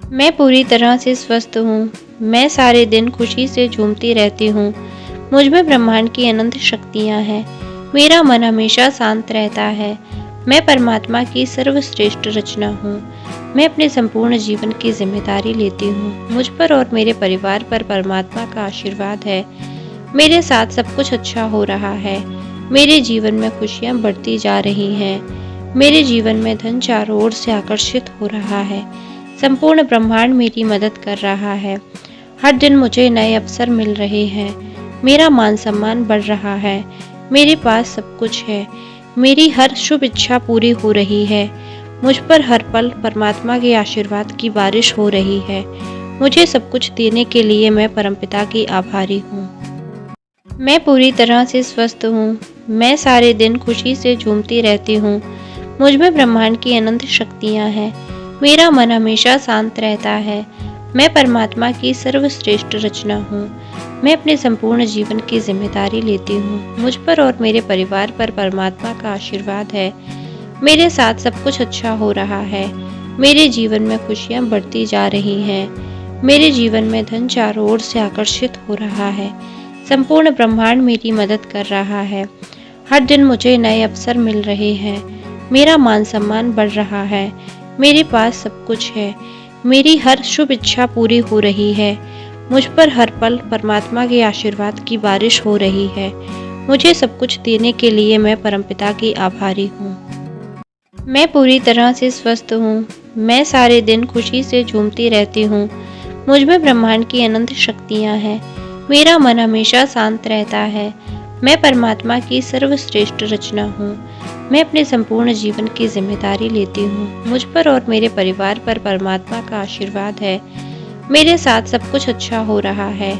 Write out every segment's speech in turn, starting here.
मैं पूरी तरह से स्वस्थ हूँ। मैं सारे दिन खुशी से झूमती रहती हूँ। मुझ में ब्रह्मांड की अनंत शक्तियाँ हैं। मेरा मन हमेशा शांत रहता है। मैं परमात्मा की सर्वश्रेष्ठ रचना हूँ। मैं अपने संपूर्ण जीवन की जिम्मेदारी लेती हूँ। मुझ पर और मेरे परिवार पर परमात्मा का आशीर्वाद है। मेरे साथ सब कुछ अच्छा हो रहा है। मेरे जीवन में खुशियाँ बढ़ती जा रही हैं। मेरे जीवन में धन चारों ओर से आकर्षित हो रहा है। संपूर्ण ब्रह्मांड मेरी मदद कर रहा है। हर दिन मुझे नए अवसर मिल रहे हैं। मेरा मान सम्मान बढ़ रहा है। मेरे पास सब कुछ है। मेरी हर शुभ इच्छा पूरी हो रही है। मुझ पर हर पल परमात्मा के आशीर्वाद की बारिश हो रही है। मुझे सब कुछ देने के लिए मैं परमपिता की आभारी हूँ। मैं पूरी तरह से स्वस्थ हूँ। मैं सारे दिन खुशी से झूमती रहती हूँ। मुझ में ब्रह्मांड की अनंत शक्तियाँ हैं। मेरा मन हमेशा शांत रहता है। मैं परमात्मा की सर्वश्रेष्ठ रचना हूँ। मैं अपने संपूर्ण जीवन की जिम्मेदारी लेती हूँ। मुझ पर और मेरे परिवार पर परमात्मा का आशीर्वाद है। मेरे साथ सब कुछ अच्छा हो रहा है। मेरे जीवन में खुशियाँ बढ़ती जा रही हैं। मेरे जीवन में धन चारों ओर से आकर्षित हो रहा है। संपूर्ण ब्रह्मांड मेरी मदद कर रहा है। हर दिन मुझे नए अवसर मिल रहे हैं। मेरा मान सम्मान बढ़ रहा है। मेरे पास सब कुछ है। मेरी हर शुभ इच्छा पूरी हो रही है। मुझ पर हर पल परमात्मा के आशीर्वाद की बारिश हो रही है। मुझे सब कुछ देने के लिए मैं परमपिता की आभारी हूँ। मैं पूरी तरह से स्वस्थ हूँ। मैं सारे दिन खुशी से झूमती रहती हूँ। मुझ में ब्रह्मांड की अनंत शक्तियाँ हैं। मेरा मन हमेशा शांत रहता है। मैं परमात्मा की सर्वश्रेष्ठ रचना हूँ। मैं अपने संपूर्ण जीवन की जिम्मेदारी लेती हूँ। मुझ पर और मेरे परिवार पर परमात्मा का आशीर्वाद है। मेरे साथ सब कुछ अच्छा हो रहा है।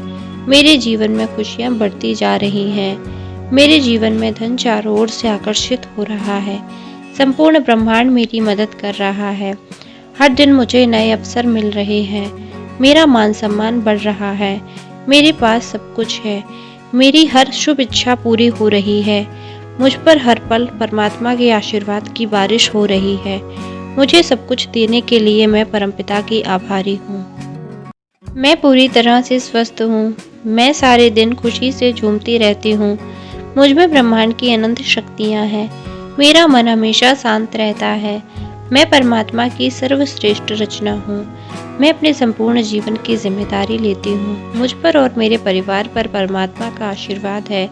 मेरे जीवन में खुशियाँ बढ़ती जा रही हैं। मेरे जीवन में धन चारों ओर से आकर्षित हो रहा है। संपूर्ण ब्रह्मांड मेरी मदद कर रहा है। हर दिन मुझे नए अवसर मिल रहे हैं। मेरा मान सम्मान बढ़ रहा है। मेरे पास सब कुछ है। मेरी हर शुभ इच्छा पूरी हो रही है। मुझ पर हर पल परमात्मा के आशीर्वाद की बारिश हो रही है। मुझे सब कुछ देने के लिए मैं परमपिता की आभारी हूँ। मैं पूरी तरह से स्वस्थ हूँ। मैं सारे दिन खुशी से झूमती रहती हूँ। मुझ में ब्रह्मांड की अनंत शक्तियाँ हैं। मेरा मन हमेशा शांत रहता है। मैं परमात्मा की सर्वश्रेष्ठ रचना हूँ। मैं अपने संपूर्ण जीवन की जिम्मेदारी लेती हूँ। मुझ पर और मेरे परिवार पर परमात्मा का आशीर्वाद है।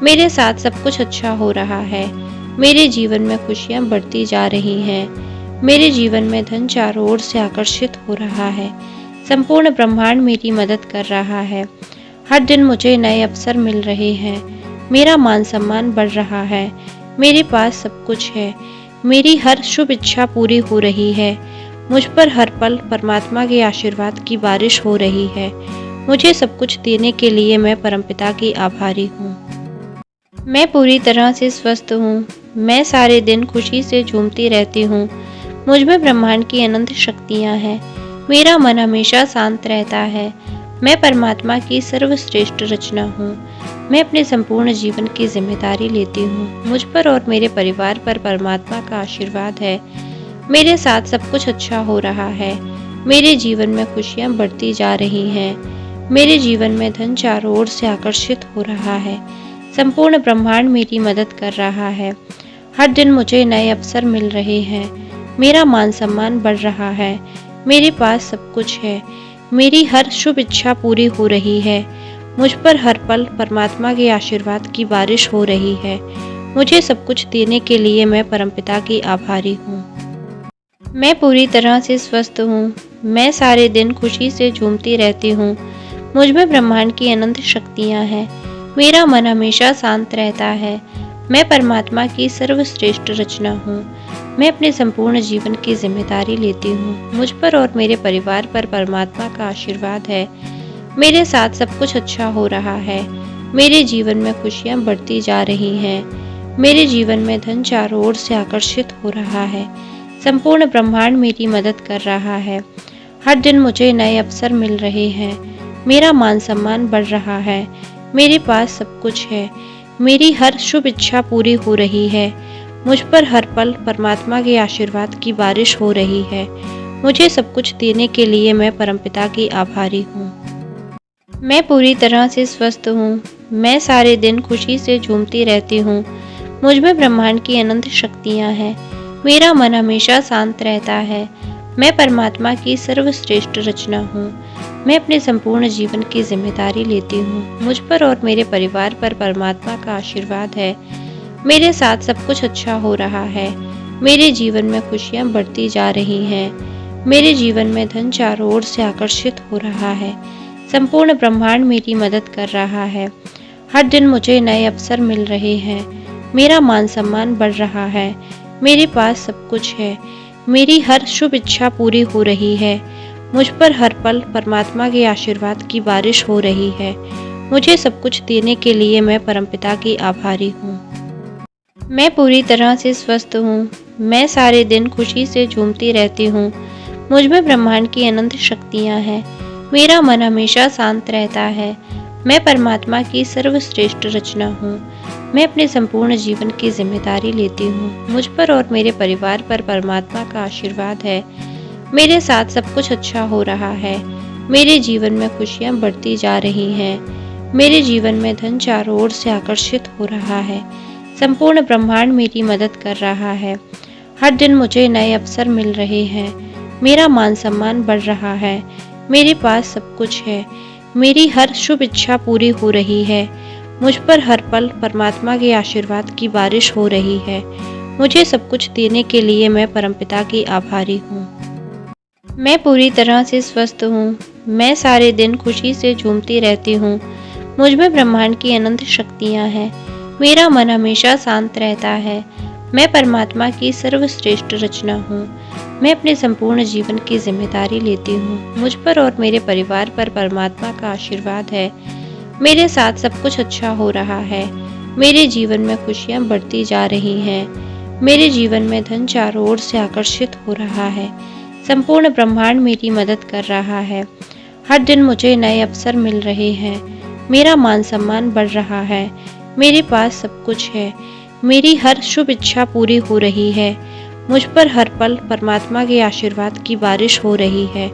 मेरे साथ सब कुछ अच्छा हो रहा है। मेरे जीवन में खुशियाँ बढ़ती जा रही हैं। मेरे जीवन में धन चारों ओर से आकर्षित हो रहा है। संपूर्ण ब्रह्मांड मेरी मदद कर रहा है। हर दिन मुझे नए अवसर मिल रहे हैं। मेरा मान सम्मान बढ़ रहा है। मेरे पास सब कुछ है। मेरी हर शुभ इच्छा पूरी हो रही है। मुझ पर हर पल परमात्मा के आशीर्वाद की बारिश हो रही है। मुझे सब कुछ देने के लिए मैं परमपिता की आभारी हूँ। मैं पूरी तरह से स्वस्थ हूँ। मैं सारे दिन खुशी से झूमती रहती हूँ। मुझ में ब्रह्मांड की अनंत शक्तियाँ हैं। मेरा मन हमेशा शांत रहता है। मैं परमात्मा की सर्वश्रेष्ठ रचना हूँ। मैं अपने संपूर्ण जीवन की जिम्मेदारी लेती हूँ। मुझ पर और मेरे परिवार पर परमात्मा का आशीर्वाद है। मेरे साथ सब कुछ अच्छा हो रहा है। मेरे जीवन में खुशियाँ बढ़ती जा रही हैं। मेरे जीवन में धन चारों ओर से आकर्षित हो रहा है। संपूर्ण ब्रह्मांड मेरी मदद कर रहा है। हर दिन मुझे नए अवसर मिल रहे हैं। मेरा मान सम्मान बढ़ रहा है। मेरे पास सब कुछ है। मेरी हर शुभ इच्छा पूरी हो रही है। मुझ पर हर पल परमात्मा के आशीर्वाद की बारिश हो रही है। मुझे सब कुछ देने के लिए मैं परमपिता की आभारी हूँ। मैं पूरी तरह से स्वस्थ हूँ। मैं सारे दिन खुशी से झूमती रहती हूँ। मुझ में ब्रह्मांड की अनंत शक्तियाँ हैं। मेरा मन हमेशा शांत रहता है। मैं परमात्मा की सर्वश्रेष्ठ रचना हूँ। मैं अपने संपूर्ण जीवन की जिम्मेदारी लेती हूँ। मुझ पर और मेरे परिवार पर परमात्मा का आशीर्वाद है। मेरे साथ सब कुछ अच्छा हो रहा है। मेरे जीवन में खुशियाँ बढ़ती जा रही हैं। मेरे जीवन में धन चारों ओर से आकर्षित हो रहा है। संपूर्ण ब्रह्मांड मेरी मदद कर रहा है। हर दिन मुझे नए अवसर मिल रहे हैं। मेरा मान सम्मान बढ़ रहा है। मेरे पास सब कुछ है। मेरी हर शुभ इच्छा पूरी हो रही है। मुझ पर हर पल परमात्मा के आशीर्वाद की बारिश हो रही है। मुझे सब कुछ देने के लिए मैं परमपिता की आभारी हूँ। मैं पूरी तरह से स्वस्थ हूँ। मैं सारे दिन खुशी से झूमती रहती हूँ। मुझ में ब्रह्मांड की अनंत शक्तियाँ हैं। मेरा मन हमेशा शांत रहता है। मैं परमात्मा की सर्वश्रेष्ठ रचना हूँ। मैं अपने संपूर्ण जीवन की जिम्मेदारी लेती हूँ। मुझ पर और मेरे परिवार पर परमात्मा का आशीर्वाद है। मेरे साथ सब कुछ अच्छा हो रहा है। मेरे जीवन में खुशियाँ बढ़ती जा रही हैं। मेरे जीवन में धन चारों ओर से आकर्षित हो रहा है। संपूर्ण ब्रह्मांड मेरी मदद कर रहा है। हर दिन मुझे नए अवसर मिल रहे हैं। मेरा मान सम्मान बढ़ रहा है। मेरे पास सब कुछ है। मेरी हर शुभ इच्छा पूरी हो रही है। मुझ पर हर पल परमात्मा के आशीर्वाद की बारिश हो रही है। मुझे सब कुछ देने के लिए मैं परमपिता की आभारी हूँ। मैं पूरी तरह से स्वस्थ हूँ। मैं सारे दिन खुशी से झूमती रहती हूँ। मुझ में ब्रह्मांड की अनंत शक्तियाँ हैं। मेरा मन हमेशा शांत रहता है। मैं परमात्मा की सर्वश्रेष्ठ रचना हूँ। मैं अपने संपूर्ण जीवन की जिम्मेदारी लेती हूँ। मुझ पर और मेरे परिवार पर परमात्मा का आशीर्वाद है। मेरे साथ सब कुछ अच्छा हो रहा है। मेरे जीवन में खुशियाँ बढ़ती जा रही हैं। मेरे जीवन में धन चारों ओर से आकर्षित हो रहा है। संपूर्ण ब्रह्मांड मेरी मदद कर रहा है। हर दिन मुझे नए अवसर मिल रहे हैं। मेरा मान सम्मान बढ़ रहा है। मेरे पास सब कुछ है। मेरी हर शुभ इच्छा पूरी हो रही है। मुझ पर हर पल परमात्मा के आशीर्वाद की बारिश हो रही है। मुझे सब कुछ देने के लिए मैं परमपिता की आभारी हूँ। मैं पूरी तरह से स्वस्थ हूँ। मैं सारे दिन खुशी से झूमती रहती हूँ। मुझ में ब्रह्मांड की अनंत शक्तियाँ हैं। मेरा मन हमेशा शांत रहता है। मैं परमात्मा की सर्वश्रेष्ठ रचना हूँ। मैं अपने संपूर्ण जीवन की जिम्मेदारी लेती हूँ। मुझ पर और मेरे परिवार पर परमात्मा का आशीर्वाद है। मेरे साथ सब कुछ अच्छा हो रहा है। मेरे जीवन में खुशियाँ बढ़ती जा रही हैं। मेरे जीवन में धन चारों ओर से आकर्षित हो रहा है। संपूर्ण ब्रह्मांड मेरी मदद कर रहा है। हर दिन मुझे नए अवसर मिल रहे हैं। मेरा मान सम्मान बढ़ रहा है। मेरे पास सब कुछ है। मेरी हर शुभ इच्छा पूरी हो रही है। मुझ पर हर पल परमात्मा के आशीर्वाद की बारिश हो रही है।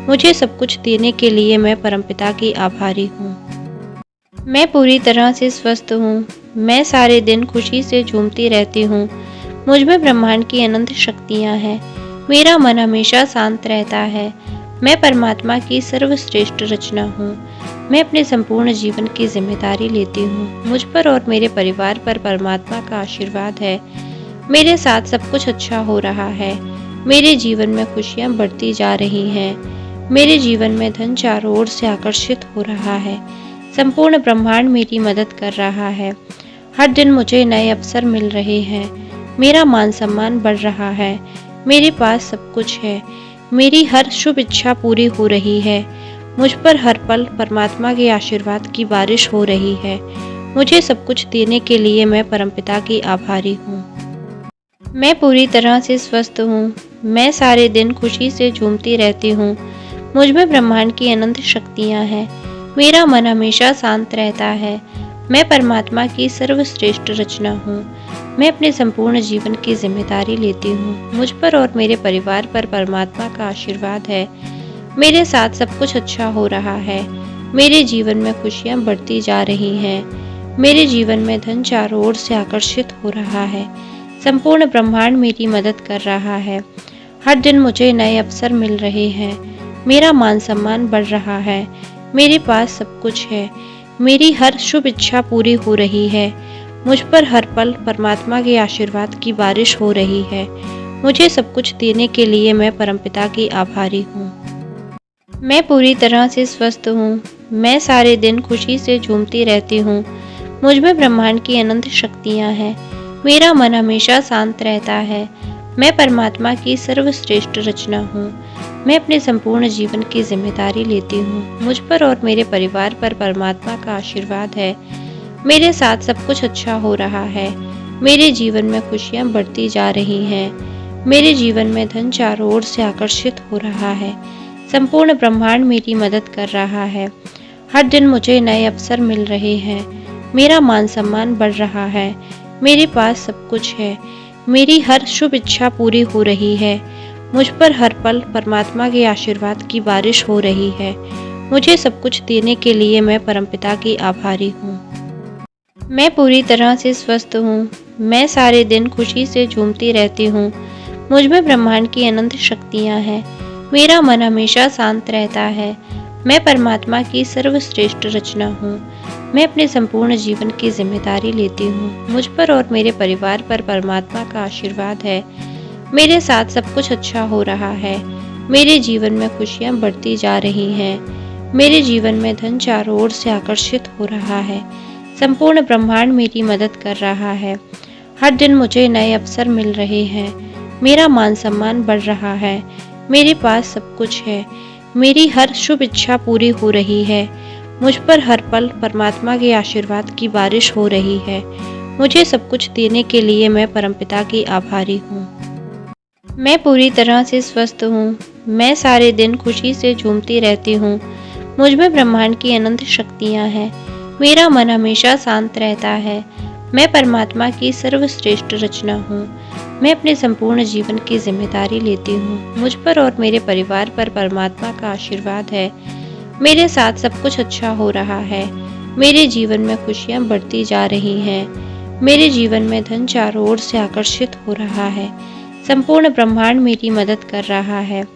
मुझे सब कुछ देने के लिए मैं परमपिता की आभारी हूँ। मैं पूरी तरह से स्वस्थ हूँ। मैं सारे दिन खुशी से झूमती रहती हूँ। मुझ में ब्रह्मांड की अनंत शक्तियाँ हैं। मेरा मन हमेशा शांत रहता है। मैं परमात्मा की सर्वश्रेष्ठ रचना हूँ। मैं अपने संपूर्ण जीवन की जिम्मेदारी लेती हूँ। मुझ पर और मेरे परिवार पर परमात्मा का आशीर्वाद है। मेरे साथ सब कुछ अच्छा हो रहा है। मेरे जीवन में खुशियाँ बढ़ती जा रही हैं। मेरे जीवन में धन चारों ओर से आकर्षित हो रहा है। संपूर्ण ब्रह्मांड मेरी मदद कर रहा है। हर दिन मुझे नए अवसर मिल रहे हैं। मेरा मान सम्मान बढ़ रहा है। मेरे पास सब कुछ है। मेरी हर शुभ इच्छा पूरी हो रही है। मुझ पर हर पल परमात्मा के आशीर्वाद की बारिश हो रही है। मुझे सब कुछ देने के लिए मैं परमपिता की आभारी हूँ। मैं पूरी तरह से स्वस्थ हूँ। मैं सारे दिन खुशी से झूमती रहती हूँ। मुझ में ब्रह्मांड की अनंत शक्तियाँ हैं। मेरा मन हमेशा शांत रहता है। मैं परमात्मा की सर्वश्रेष्ठ रचना हूँ। मैं अपने संपूर्ण जीवन की जिम्मेदारी लेती हूँ। मुझ पर और मेरे परिवार पर परमात्मा का आशीर्वाद है। मेरे साथ सब कुछ अच्छा हो रहा है। मेरे जीवन में खुशियाँ बढ़ती जा रही हैं। मेरे जीवन में धन चारों ओर से आकर्षित हो रहा है। संपूर्ण ब्रह्मांड मेरी मदद कर रहा है। हर दिन मुझे नए अवसर मिल रहे हैं। मेरा मान सम्मान बढ़ रहा है। मेरे पास सब कुछ है। मेरी हर शुभ इच्छा पूरी हो रही है। मुझ पर हर पल परमात्मा के आशीर्वाद की बारिश हो रही है। मुझे सब कुछ देने के लिए मैं परमपिता की आभारी हूँ। मैं पूरी तरह से स्वस्थ हूँ। मैं सारे दिन खुशी से झूमती रहती हूँ। मुझ में ब्रह्मांड की अनंत शक्तियाँ हैं। मेरा मन हमेशा शांत रहता है। मैं परमात्मा की सर्वश्रेष्ठ रचना हूँ। मैं अपने संपूर्ण जीवन की जिम्मेदारी लेती हूँ। मुझ पर और मेरे परिवार पर परमात्मा का आशीर्वाद है। मेरे साथ सब कुछ अच्छा हो रहा है। मेरे जीवन में खुशियाँ बढ़ती जा रही हैं। मेरे जीवन में धन चारों ओर से आकर्षित हो रहा है। संपूर्ण ब्रह्मांड मेरी मदद कर रहा है। हर दिन मुझे नए अवसर मिल रहे हैं। मेरा मान सम्मान बढ़ रहा है। मेरे पास सब कुछ है। मेरी हर शुभ इच्छा पूरी हो रही है। मुझ पर हर पल परमात्मा के आशीर्वाद की बारिश हो रही है। मुझे सब कुछ देने के लिए मैं परमपिता की आभारी हूँ। मैं पूरी तरह से स्वस्थ हूँ। मैं सारे दिन खुशी से झूमती रहती हूँ। मुझ में ब्रह्मांड की अनंत शक्तियाँ हैं। मेरा मन हमेशा शांत रहता है। मैं परमात्मा की सर्वश्रेष्ठ रचना हूँ। मैं अपने संपूर्ण जीवन की जिम्मेदारी लेती हूँ। मुझ पर और मेरे परिवार पर परमात्मा का आशीर्वाद है। मेरे साथ सब कुछ अच्छा हो रहा है। मेरे जीवन में खुशियाँ बढ़ती जा रही हैं। मेरे जीवन में धन चारों ओर से आकर्षित हो रहा है। संपूर्ण ब्रह्मांड मेरी मदद कर रहा है। हर दिन मुझे नए अवसर मिल रहे हैं। मेरा मान सम्मान बढ़ रहा है। मेरे पास सब कुछ है। मेरी हर शुभ इच्छा पूरी हो रही है। मुझ पर हर पल परमात्मा के आशीर्वाद की बारिश हो रही है। मुझे सब कुछ देने के लिए मैं परमपिता की आभारी हूँ। मैं पूरी तरह से स्वस्थ हूँ। मैं सारे दिन खुशी से झूमती रहती हूँ। मुझ में ब्रह्मांड की अनंत शक्तियाँ हैं। मेरा मन हमेशा शांत रहता है। मैं परमात्मा की सर्वश्रेष्ठ रचना हूँ। मैं अपने संपूर्ण जीवन की जिम्मेदारी लेती हूँ। मुझ पर और मेरे परिवार पर परमात्मा का आशीर्वाद है। मेरे साथ सब कुछ अच्छा हो रहा है। मेरे जीवन में खुशियाँ बढ़ती जा रही हैं। मेरे जीवन में धन चारों ओर से आकर्षित हो रहा है। संपूर्ण ब्रह्मांड मेरी मदद कर रहा है।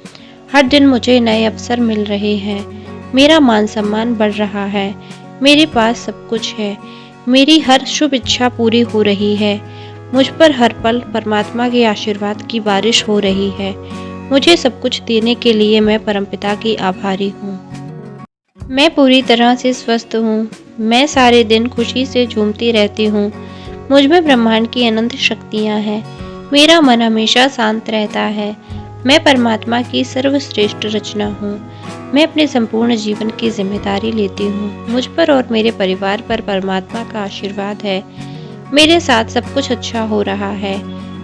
हर दिन मुझे नए अवसर मिल रहे हैं। मेरा मान सम्मान बढ़ रहा है। मेरे पास सब कुछ है। मेरी हर शुभ इच्छा पूरी हो रही है। मुझ पर हर पल परमात्मा के आशीर्वाद की बारिश हो रही है। मुझे सब कुछ देने के लिए मैं परमपिता की आभारी हूँ। मैं पूरी तरह से स्वस्थ हूँ। मैं सारे दिन खुशी से झूमती रहती हूँ। मुझ में ब्रह्मांड की अनंत शक्तियाँ हैं। मेरा मन हमेशा शांत रहता है। मैं परमात्मा की सर्वश्रेष्ठ रचना हूँ। मैं अपने संपूर्ण जीवन की जिम्मेदारी लेती हूँ। मुझ पर और मेरे परिवार पर परमात्मा का आशीर्वाद है। मेरे साथ सब कुछ अच्छा हो रहा है।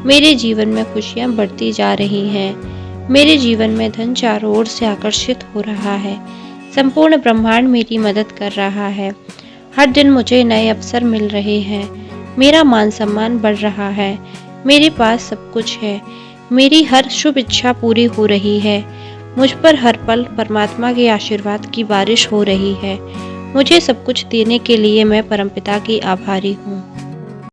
मेरे जीवन में खुशियाँ बढ़ती जा रही हैं। मेरे जीवन में धन चारों ओर से आकर्षित हो रहा है। संपूर्ण ब्रह्मांड मेरी मदद कर रहा है। हर दिन मुझे नए अवसर मिल रहे हैं। मेरा मान सम्मान बढ़ रहा है। मेरे पास सब कुछ है। मेरी हर शुभ इच्छा पूरी हो रही है। मुझ पर हर पल परमात्मा के आशीर्वाद की बारिश हो रही है। मुझे सब कुछ देने के लिए मैं परमपिता की आभारी हूँ।